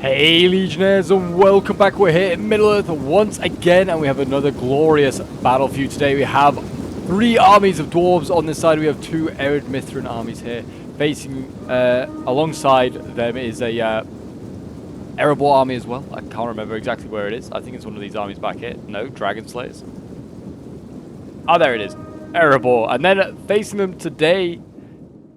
Hey Legionnaires, and welcome back. We're here in Middle-earth once again, and we have another glorious battle for you today. We have 3 armies of dwarves on this side. We have 2 Arid Mithrin armies here. Facing alongside them is a Erebor army as well. I can't remember exactly where it is. I think it's one of these armies back here. No, Dragon Slayers. Oh, there it is. Erebor. And then facing them today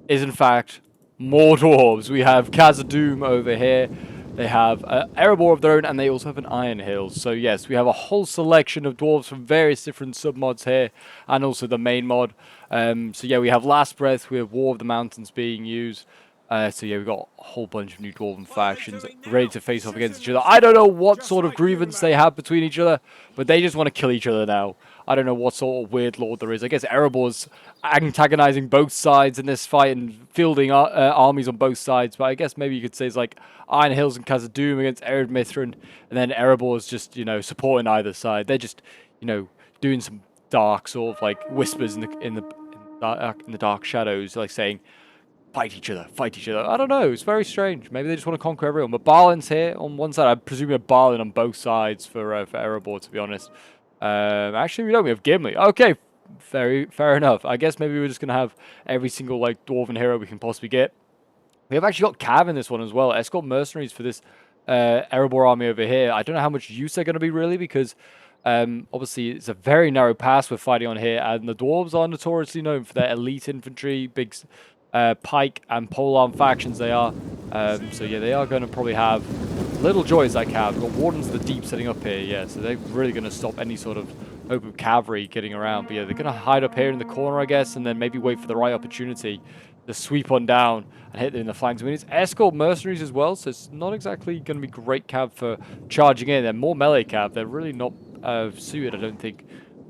is in fact more dwarves. We have Khazad-dûm over here. They have Erebor of their own, and they also have an Iron Hills. So yes, we have a whole selection of dwarves from various different submods here, and also the main mod. So yeah, we have Last Breath, we have War of the Mountains being used. So yeah, we've got a whole bunch of new Dwarven factions ready to face off against each other. I don't know what sort of grievance they have between each other, but they just want to kill each other now. I don't know what sort of weird lord there is. I guess Erebor's antagonizing both sides in this fight and fielding armies on both sides. But I guess maybe you could say it's like Iron Hills and Khazad-dûm against Arid Mithrin, and then Erebor's just, you know, supporting either side. They're just, you know, doing some dark sort of like whispers in the dark shadows, like saying, fight each other, fight each other. I don't know. It's very strange. Maybe they just want to conquer everyone. But Balin's here on one side. I presume we have Balin on both sides for Erebor, to be honest. Actually, we don't. We have Gimli. Okay, fair enough. I guess maybe we're just going to have every single like Dwarven hero we can possibly get. We have actually got Cav in this one as well. Escort mercenaries for this Erebor army over here. I don't know how much use they're going to be really, because obviously it's a very narrow pass we're fighting on here, and the Dwarves are notoriously known for their elite infantry, big pike and polearm factions they are. So yeah, they are going to probably have little joys like Cav. We've got Wardens of the Deep setting up here, yeah, so they're really going to stop any sort of hope of cavalry getting around. But yeah, they're going to hide up here in the corner, I guess, and then maybe wait for the right opportunity to sweep on down and hit them in the flanks. I mean, it's escort mercenaries as well, so it's not exactly going to be great Cav for charging in. They're more melee Cav. They're really not suited, I don't think,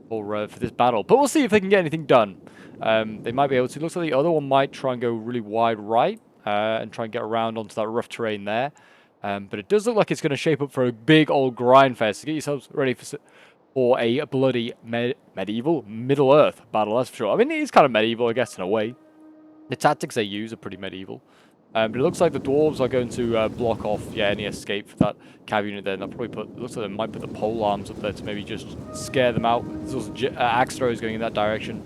for this battle. But we'll see if they can get anything done. They might be able to. Looks like the other one might try and go really wide right and try and get around onto that rough terrain there. But it does look like it's going to shape up for a big old grind fest. So get yourselves ready for a bloody medieval Middle-earth battle, that's for sure. I mean, it is kind of medieval, I guess, in a way. The tactics they use are pretty medieval. But it looks like the dwarves are going to block off, yeah, any escape for that cav unit there. And they'll probably put, it looks like they might put the pole arms up there to maybe just scare them out. There's also axe throwers going in that direction.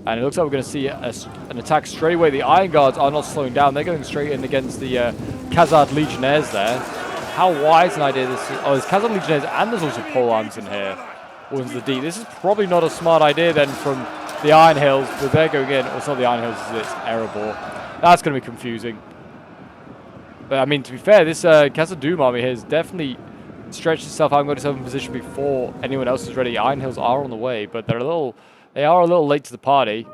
And it looks like we're going to see an attack straight away. The Iron Guards are not slowing down. They're going straight in against the Khazad Legionnaires there. How wise an idea this is. Oh, there's Khazad Legionnaires and there's also polearms in here. Wardens of the Deep. This is probably not a smart idea then from the Iron Hills, but they're going in. Oh, it's not the Iron Hills, it's Erebor. That's going to be confusing. But I mean, to be fair, this Khazad-dûm army here has definitely stretched itself out and got itself in position before anyone else is ready. Iron Hills are on the way, but they are a little late to the party.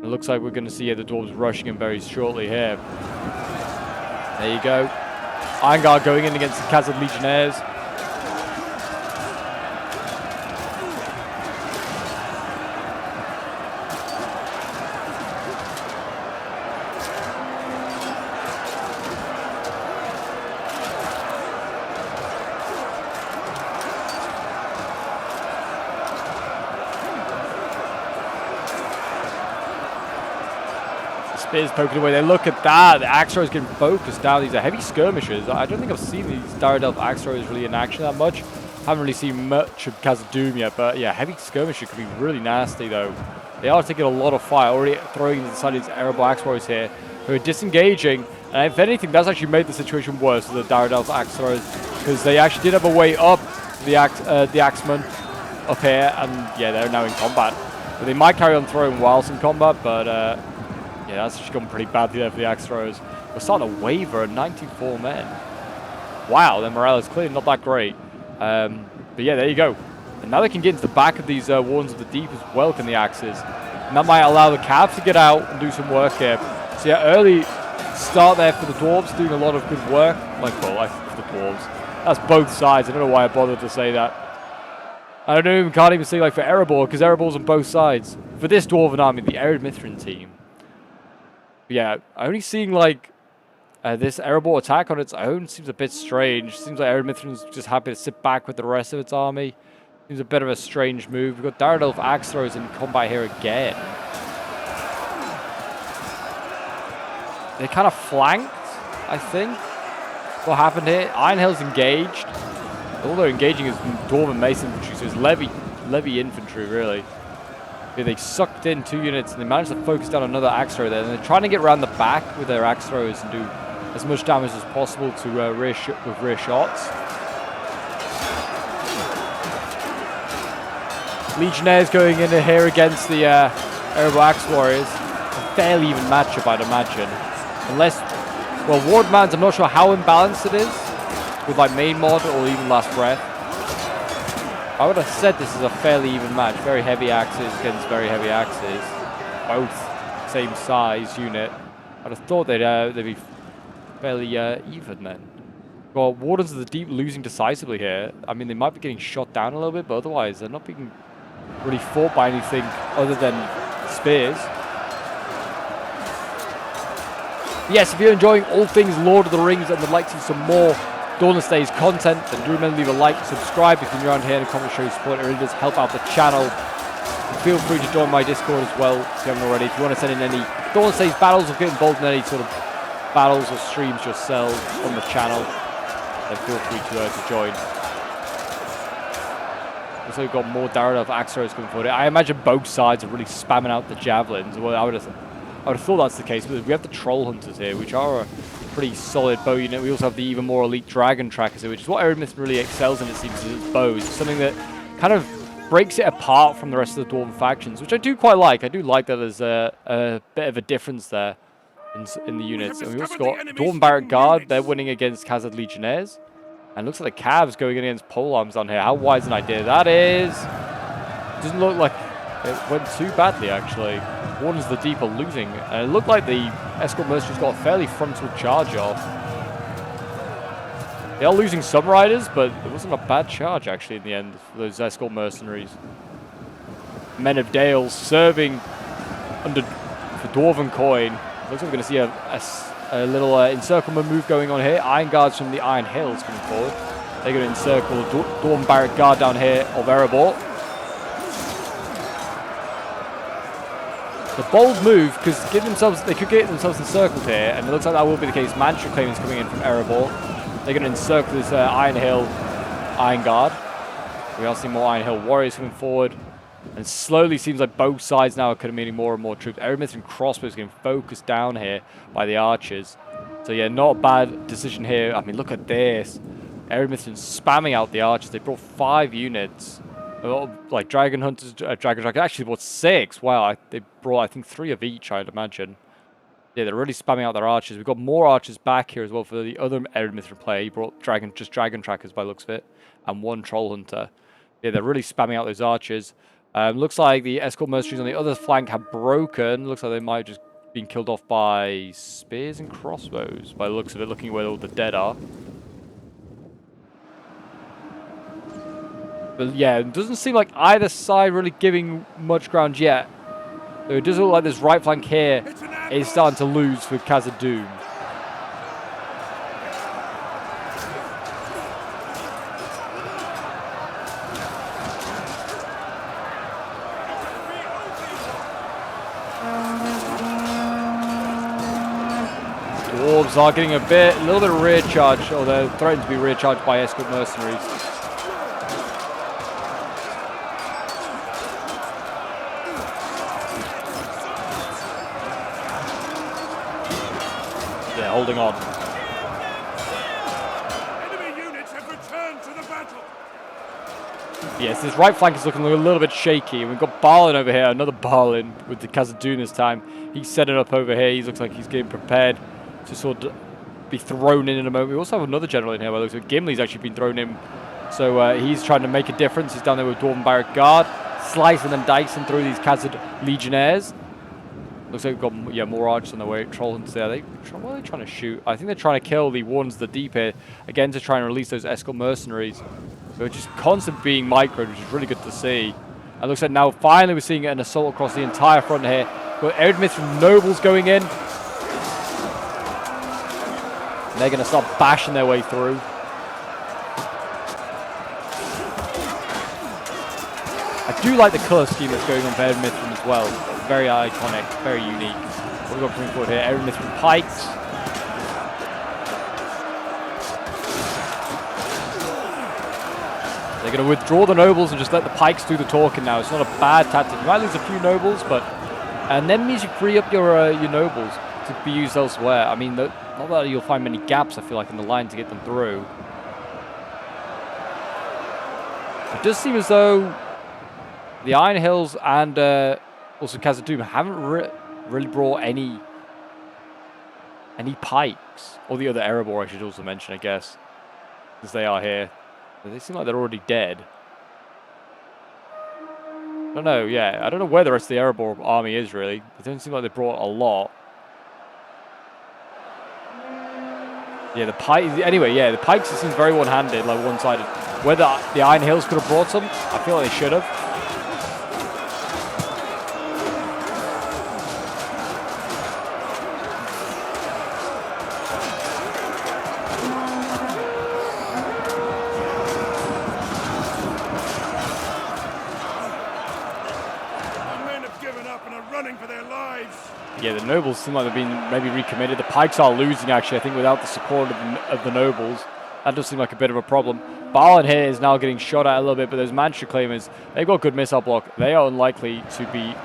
It looks like we're going to see the dwarves rushing in very shortly here. There you go. Iron Guard going in against the Khazad Legionnaires. Spears poking away. They look at that. The axe throwers getting focused down. These are heavy skirmishers. I don't think I've seen these Daredevil axe throwers really in action that much. Haven't really seen much of Khazad-dûm yet, but yeah, heavy skirmisher could be really nasty though. They are taking a lot of fire. Already throwing into the side of these Erebor axe throwers here, who are disengaging. And if anything, that's actually made the situation worse for the Daredevil axe throwers, because they actually did have a way up the axemen up here, and yeah, they're now in combat. But they might carry on throwing whilst in combat, but yeah, that's just gone pretty badly there for the axe throwers. We're starting to waver at 94 men. Wow, their morale is clearly not that great. But yeah, there you go. And now they can get into the back of these Wardens of the Deep as well, can the axes. And that might allow the Cavs to get out and do some work here. So yeah, early start there for the Dwarves, doing a lot of good work. Like, well, for the Dwarves. That's both sides. I don't know why I bothered to say that. I can't even say like for Erebor, because Erebor's on both sides. For this Dwarven army, the Arid Mithrin team. Yeah, only seeing like this Erebor attack on its own seems a bit strange. Seems like Arid Mithrin's just happy to sit back with the rest of its army. Seems a bit of a strange move. We've got Daredevil axe throwers in combat here again. They kind of flanked, I think. what happened here. Iron Hill's engaged. All they're engaging is Dwarven Mace infantry, so it's levy infantry, really. Yeah, they sucked in 2 units, and they managed to focus down another axe thrower there. And they're trying to get around the back with their axe throwers and do as much damage as possible to rear shots. Legionnaires going in here against the Airable Axe Warriors. A fairly even matchup, I'd imagine. Unless, well, Ward Mounds, I'm not sure how imbalanced it is with like main mod or even Last Breath. I would have said this is a fairly even match. Very heavy axes against very heavy axes. Both same size unit. I'd have thought they'd be fairly even then. Well, Wardens of the Deep losing decisively here. I mean, they might be getting shot down a little bit, but otherwise they're not being really fought by anything other than spears. Yes, if you're enjoying all things Lord of the Rings and would like to see some more Dawnless Days content, then do remember to leave a like, subscribe if you're around here, and a comment, show your support. It really does help out the channel. Feel free to join my Discord as well if you haven't already. If you want to send in any Dawnless Days battles or get involved in any sort of battles or streams yourself on the channel, then feel free to join. Also, we've got more Daredevil axe throwers coming forward. I imagine both sides are really spamming out the javelins. Well, I would have thought that's the case, but we have the Troll Hunters here, which are a pretty solid bow unit. We also have the even more elite Dragon Trackers here, which is what Eremith really excels in, it seems, is its bows. It's something that kind of breaks it apart from the rest of the Dwarven factions, which I do quite like. I do like that there's a bit of a difference there in the units. And we also got Dwarven Barrack Guard. They're winning against Khazad Legionnaires. And looks like the Cavs going in against Polearms on here. How wise an idea that is. Doesn't look like it went too badly, actually. Wardens of the Deep are losing. And it looked like the Escort Mercenaries got a fairly frontal charge off. They are losing some riders, but it wasn't a bad charge, actually, in the end, for those Escort Mercenaries. Men of Dale serving for Dwarven coin. Looks like we're going to see a little encirclement move going on here. Iron Guards from the Iron Hills coming forward. They're going to encircle Dwarven Barrack Guard down here of Erebor. The bold move, because they could get themselves encircled here, and it looks like that will be the case. Mantra Claim is coming in from Erebor. They're going to encircle this Iron Hill Iron Guard. We are seeing more Iron Hill Warriors coming forward. And slowly seems like both sides now are committing more and more troops. Eremith and crossbows getting focused down here by the archers. So yeah, not a bad decision here. I mean, look at this. Eremith is spamming out the archers. They brought 5 units. Like Dragon Hunters, Dragon Trackers. Actually brought 6. Wow, they brought, I think, 3 of each, I'd imagine. Yeah, they're really spamming out their archers. We've got more archers back here as well for the other Eremith player. He brought just Dragon Trackers by the looks of it. And 1 Troll Hunter. Yeah, they're really spamming out those archers. Looks like the Escort Mercenaries on the other flank have broken. Looks like they might have just been killed off by spears and crossbows, by the looks of it, looking where all the dead are. But yeah, it doesn't seem like either side really giving much ground yet. Though it does look like this right flank here is starting to lose for Khazad Dûm. Dwarves are getting a little bit of rear charge, or they're threatened to be rear charged by Escort Mercenaries. Yeah, holding on. Enemy units have returned to the battle. Yes, this right flank is looking a little bit shaky. We've got Balin over here, another Balin with the Khazad Dûm this time. He's setting up over here. He looks like he's getting prepared to sort of be thrown in a moment. We also have another general in here by the looks of it. Gimli's actually been thrown in. So he's trying to make a difference. He's down there with Dwarven Barrack Guard, slicing and dicing through these Khazad Legionnaires. Looks like we've got more archers on the way. Troll Hunters there. What are they trying to shoot? I think they're trying to kill the Wardens of the Deep here, again, to try and release those Escort Mercenaries. So it's just constant being microed, which is really good to see. And looks like now finally we're seeing an assault across the entire front here. We've got Eremith from Nobles going in. And they're going to start bashing their way through. I do like the colour scheme that's going on for Eremith as well. Very iconic, very unique. What we've got coming forward here, Eremith from Pikes. They're going to withdraw the nobles and just let the pikes do the talking now. It's not a bad tactic. You might lose a few nobles, but... And then means you free up your nobles to be used elsewhere. I mean, not that you'll find many gaps, I feel like, in the line to get them through. It does seem as though the Iron Hills and also Khazad-dûm haven't really brought any pikes. Or the other Erebor, I should also mention, I guess. As they are here. They seem like they're already dead. I don't know, yeah. I don't know where the rest of the Erebor army is, really. It doesn't seem like they brought a lot. Yeah, the pikes... Anyway, yeah, the pikes, it seems very one-handed, like one-sided. Whether the Iron Hills could have brought some, I feel like they should have. Yeah, the nobles seem like they've been maybe recommitted. The pikes are losing, actually, I think, without the support of the nobles. That does seem like a bit of a problem. Balin here is now getting shot at a little bit, but those Mantra Claimers, they've got good missile block. They are unlikely to be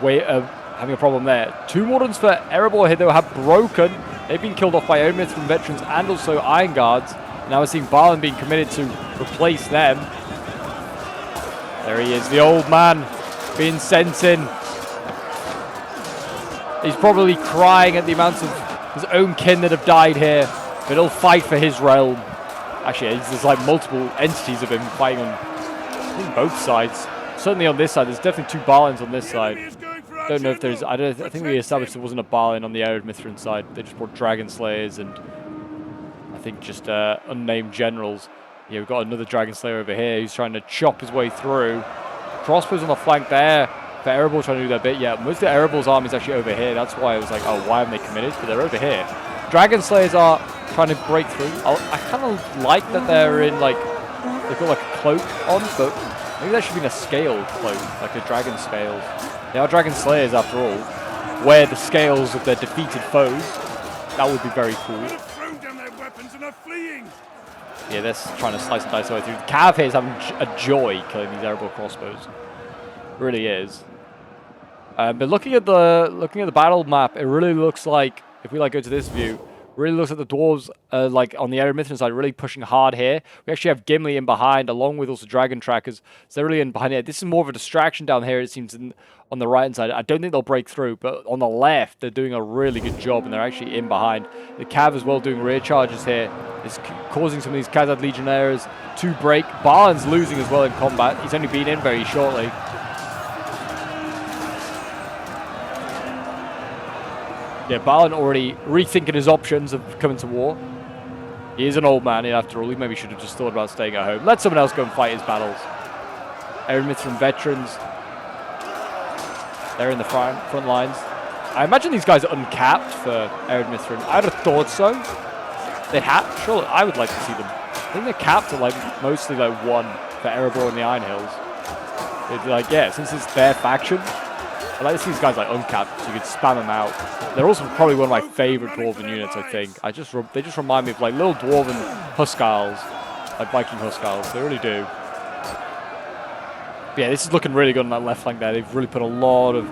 having a problem there. 2 Wardens for Erebor here, though, have broken. They've been killed off by Omith from veterans and also Iron Guards. Now we're seeing Balin being committed to replace them. There he is, the old man being sent in. He's probably crying at the amounts of his own kin that have died here, but he'll fight for his realm. Actually, there's like multiple entities of him fighting on, I think, both sides. Certainly on this side, there's definitely 2 Balins on this side. Don't know if there's, I think we established there wasn't a Balin on the Arid Mithrin side. They just brought Dragon Slayers and I think just unnamed generals. Yeah, we've got another Dragon Slayer over here who's trying to chop his way through. Crossbows on the flank there. For Erebor trying to do their bit, yeah, most of the Erebor's army is actually over here. That's why I was like, oh, why haven't they committed? But they're over here. Dragon Slayers are trying to break through. I kind of like that they're in, like, they've got like a cloak on, but maybe that should be a scaled cloak, like a dragon scales. They are Dragon Slayers after all. Wear the scales of their defeated foes. That would be very cool. Yeah, they're trying to slice and dice their way through. The Cav here is having a joy killing these Erebor crossbows. It really is. But looking at the battle map, it really looks like, if we like go to this view, really looks like the dwarves, like on the Arid Mithrin side, really pushing hard here. We actually have Gimli in behind, along with also Dragon Trackers. So they're really in behind here. This is more of a distraction down here, it seems, on the right hand side. I don't think they'll break through, but on the left, they're doing a really good job, and they're actually in behind. The Cav as well doing rear charges here. It's causing some of these Khazad Legionnaires to break. Balin's losing as well in combat. He's only been in very shortly. Yeah, Balin already rethinking his options of coming to war. He is an old man, after all. He maybe should have just thought about staying at home. Let someone else go and fight his battles. Arid Mithrin veterans. They're in the front lines. I imagine these guys are uncapped for Arid Mithrin. I'd have thought so. They have. Surely, I would like to see them. I think they're capped at like mostly like 1 for Erebor and the Iron Hills. It'd be like, yeah, since it's their faction, I like to see these guys like uncapped, so you could spam them out. They're also probably one of my favorite Dwarven units, I think. They just remind me of like little Dwarven Huskarls, like Viking Huskarls. They really do. But yeah, this is looking really good on that left flank there. They've really put a lot of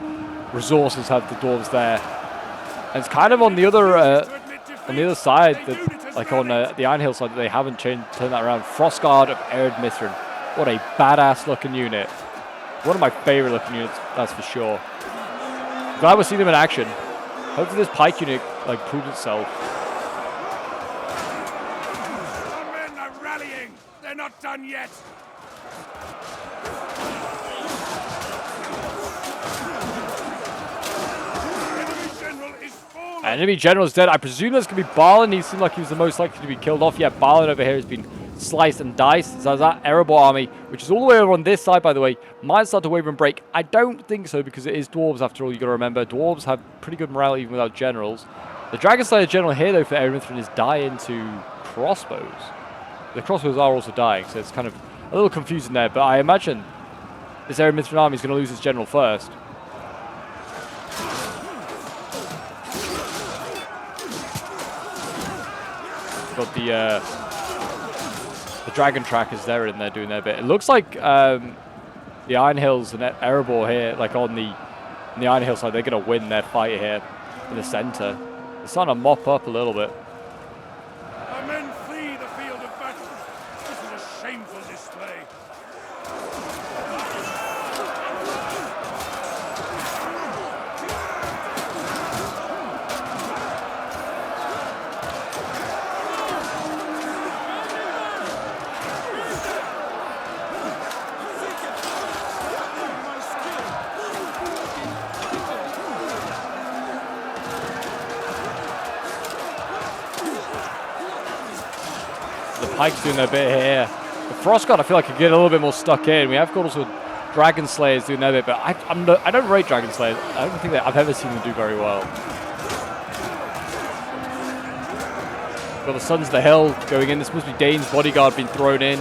resources, have the dwarves there. And it's kind of on the other side, that, like on the Iron Hill side, that they haven't turned that around. Frostguard of Arid Mithrin. What a badass looking unit. One of my favorite looking units, that's for sure. Glad we'll see them in action. Hopefully this pike unit like proves itself. Our men are rallying. They're not done yet. Enemy general is dead. I presume that's going to be Balin. He seemed like he was the most likely to be killed off. Yeah, Balin over here has been sliced and diced. So that Erebor army, which is all the way over on this side, by the way, might start to waver and break. I don't think so, because it is dwarves after all. You got to remember, dwarves have pretty good morale even without generals. The Dragon Slayer general here, though, for Arid Mithrin is dying to crossbows. The crossbows are also dying, so it's kind of a little confusing there. But I imagine this Arid Mithrin army is going to lose its general first. Got the the dragon trackers, they're in there doing their bit. It looks like the Iron Hills and Erebor here, like on the Iron Hill side, they're going to win their fight here in the center. They're starting to mop up a little bit. Our men flee the field of battle. This is a shameful display. Pike's doing their bit here. The Frostguard, I feel like, could get a little bit more stuck in. We have got also Dragon Slayers doing their bit, but I don't rate Dragon Slayers. I don't think that I've ever seen them do very well. Got the Sons of the Hill going in. This must be Dane's bodyguard being thrown in.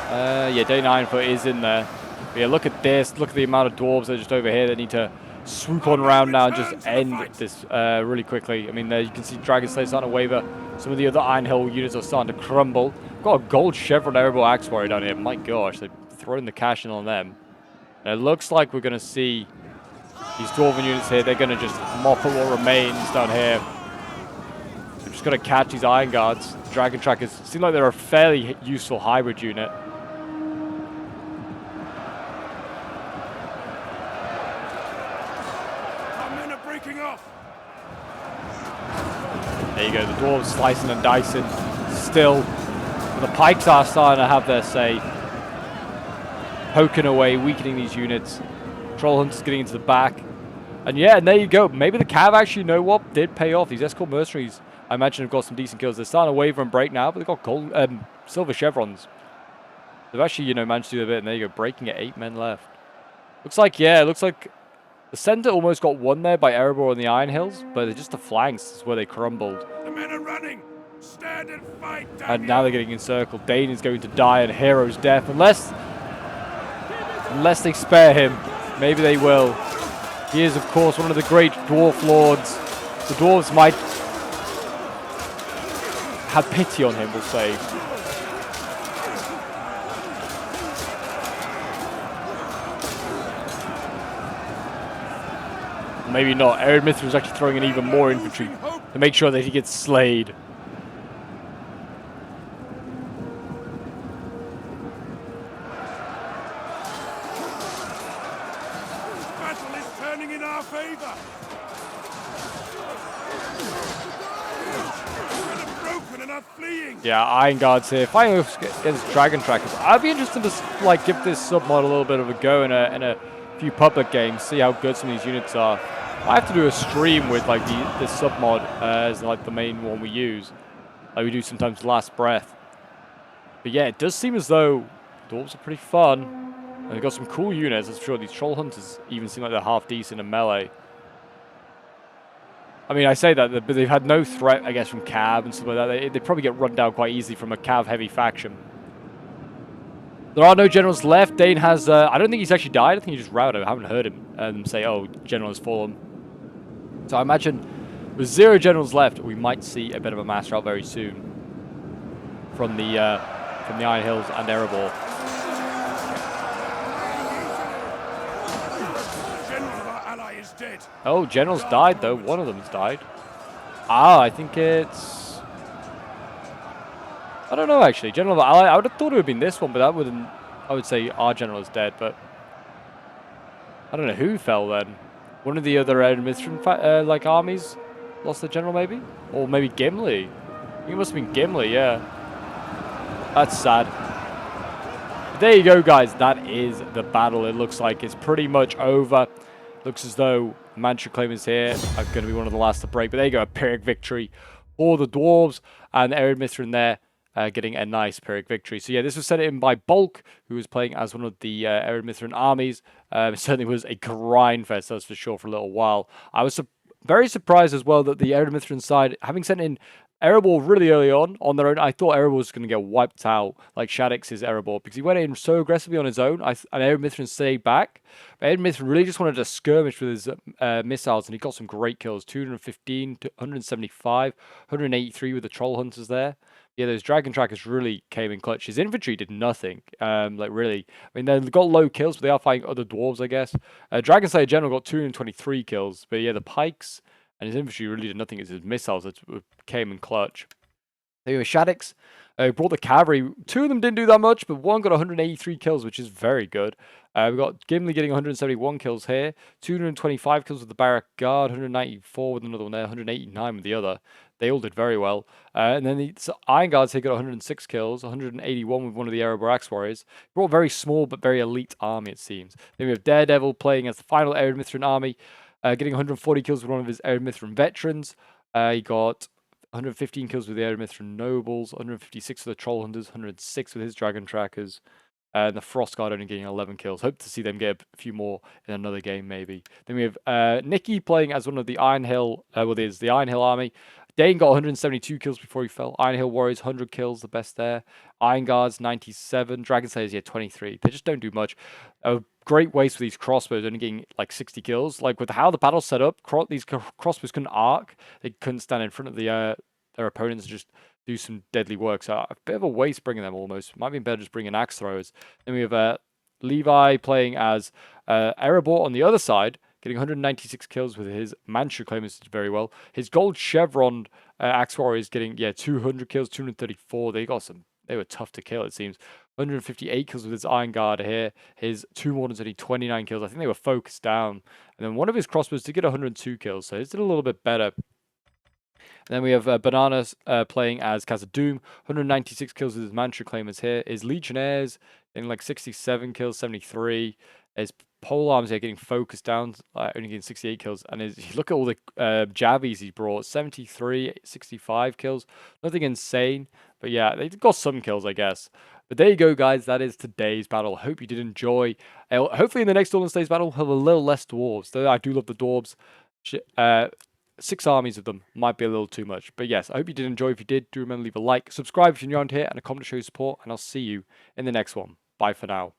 Yeah, Dane Ironfoot is in there. But yeah, look at this. Look at the amount of dwarves that are just over here. They need to swoop on around now and just end this really quickly. I mean, there you can see Dragon Slayers starting to waver. Some of the other Iron Hill units are starting to crumble. Got a gold chevron Erebor Axe Warrior down here. My gosh, they're throwing the cash in on them. And it looks like we're going to see these Dwarven units here. They're going to just mop up what remains down here. They're just going to catch these Iron Guards. Dragon Trackers seem like they're a fairly useful hybrid unit. Our men are breaking off. There you go, the dwarves slicing and dicing still. The pikes are starting to have their say. Poking away, weakening these units. Troll Hunters getting into the back. And yeah, and there you go. Maybe the Cav actually, you know what, did pay off. These Escort Mercenaries, I imagine, have got some decent kills. They're starting to waver and break now, but they've got gold, silver chevrons. They've actually, you know, managed to do a bit, and there you go, breaking at 8 men left. Looks like, yeah, it looks like the center almost got won there by Erebor and the Iron Hills, but just the flanks is where they crumbled. The men are running. Stand and fight. And now they're getting encircled. Dane is going to die a hero's death unless they spare him. Maybe they will. He is, of course, one of the great dwarf lords. The dwarves might have pity on him, we'll say. Maybe not. Ered Mithrin is actually throwing in even more infantry to make sure that he gets slayed. Battle is turning in our favor. Men are broken and are fleeing. Yeah, Iron Guards here fighting against Dragon Trackers. I'd be interested to like give this submod a little bit of a go in a few public games, see how good some of these units are. I have to do a stream with like this submod as like the main one we use, like we do sometimes Last Breath. But yeah, it does seem as though dwarves are pretty fun, and they've got some cool units. That's sure. These Troll Hunters even seem like they're half decent in melee. I mean, I say that, but they've had no threat, I guess, from Cav and stuff like that. They probably get run down quite easily from a Cav-heavy faction. There are no generals left. Dane has, I don't think he's actually died. I think he just routed. I haven't heard him say, oh, general has fallen. So I imagine with 0 generals left, we might see a bit of a mass rout very soon from the Iron Hills and Erebor. General of our ally is dead. Oh, generals died, though. One of them's died. Ah, I think it's... I don't know, actually. General of our ally, I would have thought it would have been this one, but that wouldn't... I would say our general is dead, but... I don't know who fell then. One of the other Ered Mithrin like armies lost their general, maybe? Or maybe Gimli. I think it must have been Gimli, yeah. That's sad. But there you go, guys. That is the battle. It looks like it's pretty much over. Looks as though Mantra Claimers here are going to be one of the last to break. But there you go, a Pyrrhic victory for the Dwarves. And Ered Mithrin there getting a nice Pyrrhic victory. So yeah, this was sent in by Bulk, who was playing as one of the Ered Mithrin armies. It certainly was a grind fest, that's for sure, for a little while. I was very surprised as well that the Ered Mithrin side, having sent in Erebor really early on their own, I thought Erebor was going to get wiped out like Shaddix's Erebor, because he went in so aggressively on his own, and Ered Mithrin stayed back. But Ered Mithrin really just wanted to skirmish with his missiles, and he got some great kills, 215 to 175, 183 with the Troll Hunters there. Yeah, those dragon trackers really came in clutch. His infantry did nothing. Like really, I mean, they've got low kills, but they are fighting other dwarves, I guess. Dragon Slayer General got 223 kills, but yeah, the pikes and his infantry really did nothing. It's his missiles that came in clutch. Anyway, Shaddix brought the cavalry. Two of them didn't do that much, but one got 183 kills, which is very good. We got Gimli getting 171 kills here, 225 kills with the Barrack Guard, 194 with another one there, 189 with the other. They all did very well. And then the Iron Guards here got 106 kills, 181 with one of the Erebor Axe Warriors. Brought a very small but very elite army, it seems. Then we have Daredevil playing as the final Ered Mithrin army, getting 140 kills with one of his Ered Mithrin veterans. He got 115 kills with the Ered Mithrin nobles, 156 with the Troll Hunters, 106 with his Dragon Trackers. And the Frost Guard only getting 11 kills. Hope to see them get a few more in another game, maybe. Then we have Nikki playing as one of the Iron Hill, there's the Iron Hill army. Dane got 172 kills before he fell. Iron Hill Warriors, 100 kills, the best there. Iron Guards, 97. Dragon Slayers, yeah, 23. They just don't do much. A great waste for these crossbows, only getting like 60 kills. Like with how the battle's set up, these crossbows couldn't arc. They couldn't stand in front of their opponents and just do some deadly work. So a bit of a waste bringing them almost. Might be better just bringing axe throwers. Then we have Levi playing as Erebor on the other side, getting 196 kills with his Manchu claimers did very well. His gold chevron axe warriors getting 200 kills, 234. They were tough to kill, it seems. 158 kills with his Iron Guard here. His two Wardens only 29 kills. I think they were focused down. And then one of his crossbows did get 102 kills, so he did a little bit better. And then we have Bananas playing as Khazad-dûm, 196 kills with his Manchu claimers here. His Legionnaires getting like 67 kills, 73. His pole arms here getting focused down, only getting 68 kills. And look at all the Javies he brought, 73, 65 kills. Nothing insane, but yeah, they got some kills, I guess. But there you go, guys. That is today's battle. Hope you did enjoy. Hopefully in the next Dawnless Days battle, we'll have a little less dwarves. Though I do love the dwarves. 6 armies of them might be a little too much. But yes, I hope you did enjoy. If you did, do remember to leave a like, subscribe if you're new around here, and a comment to show your support. And I'll see you in the next one. Bye for now.